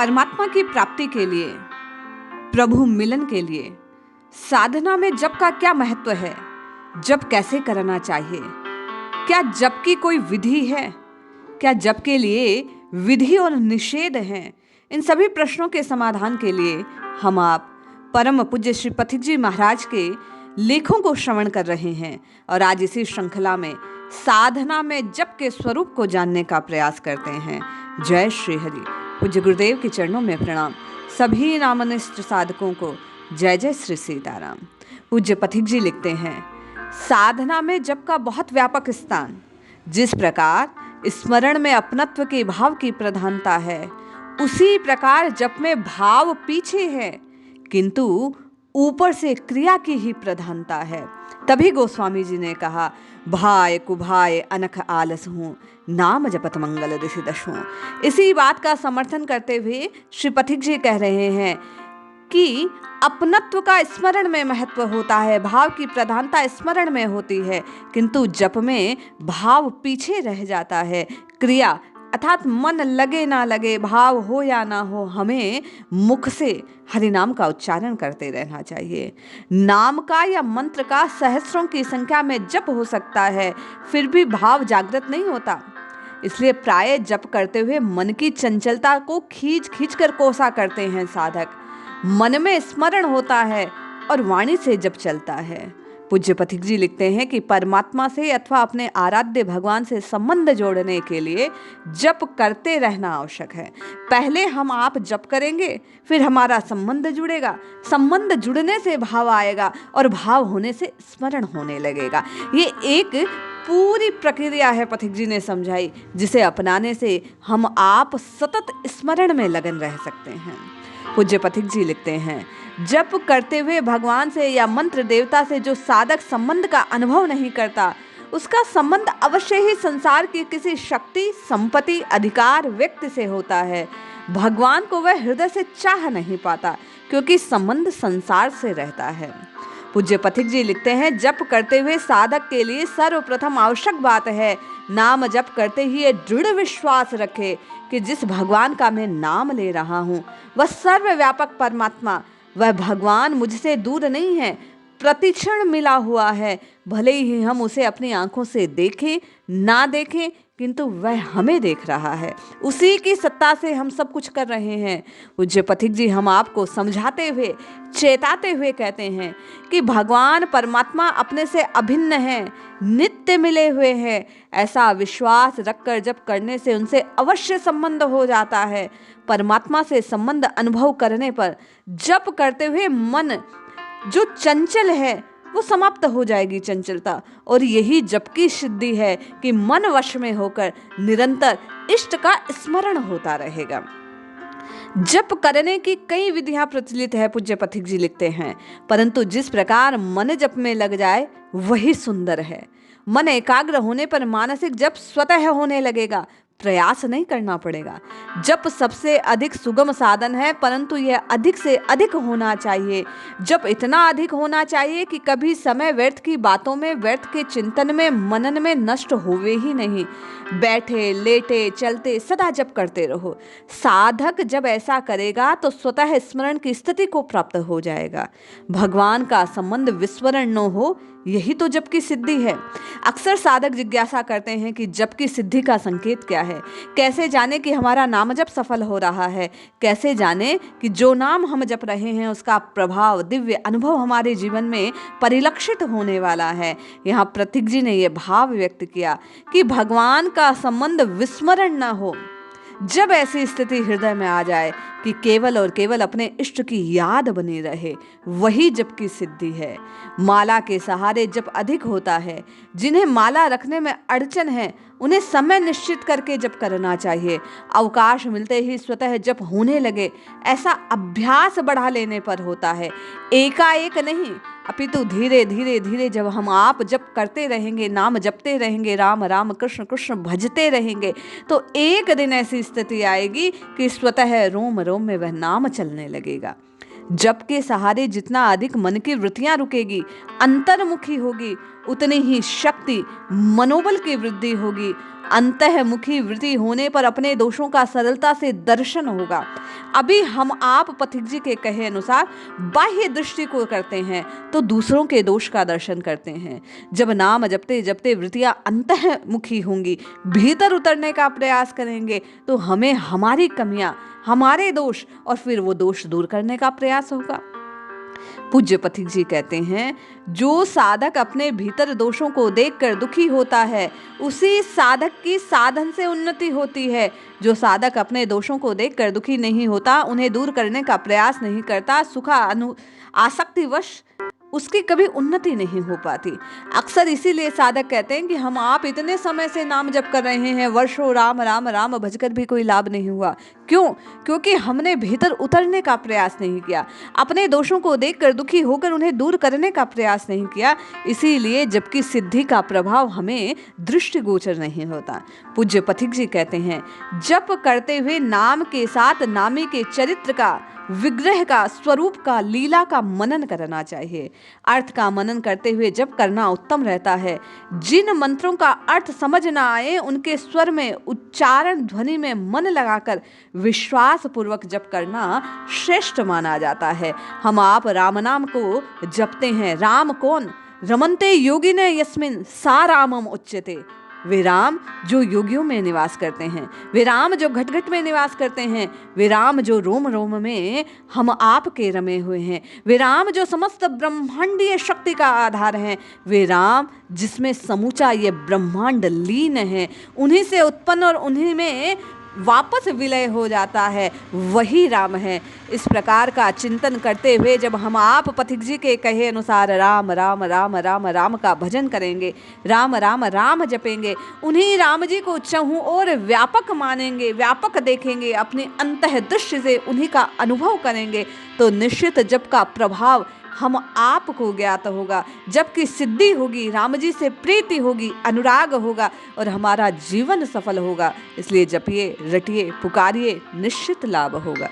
परमात्मा की प्राप्ति के लिए, प्रभु मिलन के लिए साधना में जप का क्या महत्व है? जप कैसे करना चाहिए? क्या जप की कोई विधि है? क्या जप के लिए विधि और निषेध हैं? इन सभी प्रश्नों के समाधान के लिए हम आप परम पूज्य श्री पथिक जी महाराज के लेखों को श्रवण कर रहे हैं और आज इसी श्रृंखला में साधना में जप के स्वरूप को जानने का प्रयास करते हैं। जय श्री हरि। पूज्य गुरुदेव के चरणों में प्रणाम। सभी नामनिष्ठ साधकों को जय जय श्री सीताराम। पूज्य पथिक जी लिखते हैं, साधना में जप का बहुत व्यापक स्थान। जिस प्रकार स्मरण में अपनत्व के भाव की प्रधानता है, उसी प्रकार जप में भाव पीछे है, किंतु ऊपर से क्रिया की ही प्रधानता है। तभी गोस्वामी जी ने कहा, भाय कुभाय अनख आलस हूँ, नाम जपत मंगल ऋषि दशों। इसी बात का समर्थन करते हुए श्री पथिक जी कह रहे हैं कि अपनत्व का स्मरण में महत्व होता है, भाव की प्रधानता स्मरण में होती है, किंतु जप में भाव पीछे रह जाता है। क्रिया अर्थात मन लगे ना लगे, भाव हो या ना हो, हमें मुख से हरि नाम का उच्चारण करते रहना चाहिए। नाम का या मंत्र का सहस्रों की संख्या में जप हो सकता है, फिर भी भाव जागृत नहीं होता। इसलिए प्राय जप करते हुए मन की चंचलता को खींच खींच कर कोसा करते हैं साधक। मन में स्मरण होता है और वाणी से जप चलता है। पूज्य पथिक जी लिखते हैं कि परमात्मा से अथवा अपने आराध्य भगवान से संबंध जोड़ने के लिए जप करते रहना आवश्यक है। पहले हम आप जप करेंगे, फिर हमारा संबंध जुड़ेगा, संबंध जुड़ने से भाव आएगा और भाव होने से स्मरण होने लगेगा। ये एक पूरी प्रक्रिया है पथिक जी ने समझाई, जिसे अपनाने से हम आप सतत स्मरण में लगन रह सकते हैं। पूज्य पथिक जी लिखते हैं, जप करते हुए भगवान से या मंत्र देवता से जो साधक संबंध का अनुभव नहीं करता, उसका संबंध अवश्य ही संसार की किसी शक्ति, संपत्ति, अधिकार, व्यक्ति से होता है। भगवान को वह हृदय से चाह नहीं पाता, क्योंकि संबंध संसार से रहता है। पूज्य पथिक जी लिखते हैं, जप करते हुए साधक के लिए सर्वप्रथम आवश्यक बात है, नाम जप करते ही ये दृढ़ विश्वास रखे कि जिस भगवान का मैं नाम ले रहा हूँ, वह सर्वव्यापक परमात्मा, वह भगवान मुझसे दूर नहीं है, प्रतिक्षण मिला हुआ है। भले ही हम उसे अपनी आंखों से देखें ना देखें, किंतु वह हमें देख रहा है। उसी की सत्ता से हम सब कुछ कर रहे हैं। पूज्य पथिक जी हम आपको समझाते हुए, चेताते हुए कहते हैं कि भगवान परमात्मा अपने से अभिन्न है, नित्य मिले हुए हैं। ऐसा विश्वास रखकर जप करने से उनसे अवश्य संबंध हो जाता है। परमात्मा से संबंध अनुभव करने पर जप करते हुए मन जो चंचल है वो समाप्त हो जाएगी चंचलता, और यही जप की सिद्धि है कि मन वश में होकर निरंतर इष्ट का स्मरण होता रहेगा। जप करने की कई विधियां प्रचलित है, पूज्य पथिक जी लिखते हैं, परंतु जिस प्रकार मन जप में लग जाए वही सुंदर है। मन एकाग्र होने पर मानसिक जप स्वतः होने लगेगा, प्रयास नहीं करना पड़ेगा। जप सबसे अधिक सुगम साधन है, परंतु यह अधिक से अधिक होना चाहिए। जप इतना अधिक होना चाहिए कि कभी समय व्यर्थ की बातों में, व्यर्थ के चिंतन में, मनन में नष्ट होवे ही नहीं। बैठे लेटे चलते सदा जप करते रहो। साधक जब ऐसा करेगा तो स्वतः स्मरण की स्थिति को प्राप्त हो जाएगा। भगवान का संबंध विस्मरण न हो, यही तो जप की सिद्धि है। अक्सर साधक जिज्ञासा करते हैं कि जप की सिद्धि का संकेत क्या है, कैसे जाने कि हमारा नाम जप सफल हो रहा है, कैसे जाने कि जो नाम हम जप रहे हैं उसका प्रभाव, दिव्य अनुभव हमारे जीवन में परिलक्षित होने वाला है। यहाँ पथिक जी ने यह भाव व्यक्त किया कि भगवान का संबंध विस्मरण न हो। जब ऐसी स्थिति हृदय में आ जाए कि केवल और केवल अपने इष्ट की याद बनी रहे, वही जप की सिद्धि है। माला के सहारे जप अधिक होता है। जिन्हें माला रखने में अड़चन है, उन्हें समय निश्चित करके जप करना चाहिए। अवकाश मिलते ही स्वतः जप होने लगे, ऐसा अभ्यास बढ़ा लेने पर होता है, एकाएक नहीं, अपितु धीरे धीरे धीरे जब हम आप जप करते रहेंगे, नाम जपते रहेंगे, राम राम कृष्ण कृष्ण भजते रहेंगे, तो एक दिन ऐसी स्थिति आएगी कि स्वतः रोम रोम में वह नाम चलने लगेगा। जप के सहारे जितना अधिक मन की वृत्तियां रुकेगी, अंतर्मुखी होगी, उतनी ही शक्ति, मनोबल की वृद्धि होगी अंतःमुखी वृत्ति होने पर अपने दोषों का सरलता से दर्शन होगा। अभी हम आप पथिक जी के कहे अनुसार बाह्य दृष्टि को करते हैं तो दूसरों के दोष का दर्शन करते हैं। जब नाम जपते जपते वृत्तियां अंतःमुखी होंगी, भीतर उतरने का प्रयास करेंगे, तो हमें हमारी कमियां, हमारे दोष और फिर वो दोष दूर करने का प्रयास होगा। पूज्य पथिक जी कहते हैं, जो साधक अपने भीतर दोषों को देखकर दुखी होता है, उसी साधक की साधन से उन्नति होती है। जो साधक अपने दोषों को देखकर दुखी नहीं होता, उन्हें दूर करने का प्रयास नहीं करता, आसक्तिवश उसकी कभी उन्नति नहीं हो पाती। अक्सर इसीलिए साधक कहते हैं कि हम आप इतने समय से नाम जप कर रहे हैं, वर्षों राम राम राम भजकर भी कोई लाभ नहीं हुआ। क्यों? क्योंकि हमने भीतर उतरने का प्रयास नहीं किया, अपने दोषों को देखकर दुखी होकर उन्हें दूर करने का प्रयास नहीं किया। इसीलिए जबकि सिद्धि का प्रभाव हमें दृष्टिगोचर नहीं होता। पूज्य पथिक जी कहते हैं, जप करते हुए नाम के साथ नामी के चरित्र का, विग्रह का, स्वरूप का, लीला का मनन करना चाहिए। अर्थ का मनन करते हुए जप करना उत्तम रहता है। जिन मंत्रों का अर्थ समझ ना आए, उनके स्वर में, उच्चारण ध्वनि में मन लगाकर विश्वास पूर्वक जप करना श्रेष्ठ माना जाता है। हम आप राम नाम को जपते हैं। राम कौन? रमन्ते योगिने यस्मिन् सा रामम उच्यते। वे राम जो योगियों में निवास करते हैं, वे राम जो घट घट में निवास करते हैं, वे राम जो रोम रोम में हम आप के रमे हुए हैं, वे राम जो समस्त ब्रह्मांडीय शक्ति का आधार हैं, वे राम जिसमें समूचा ये ब्रह्मांड लीन है, उन्हीं से उत्पन्न और उन्हीं में वापस विलय हो जाता है, वही राम है। इस प्रकार का चिंतन करते हुए जब हम आप पथिक जी के कहे अनुसार राम राम राम राम राम का भजन करेंगे, राम राम राम जपेंगे, उन्हीं राम जी को चहु और व्यापक मानेंगे, व्यापक देखेंगे, अपने अंतः दृष्टि से उन्हीं का अनुभव करेंगे, तो निश्चित जप का प्रभाव हम आप को ज्ञात होगा। जबकि सिद्धि होगी, राम जी से प्रीति होगी, अनुराग होगा और हमारा जीवन सफल होगा। इसलिए जपिए, रटिए, पुकारिए, निश्चित लाभ होगा।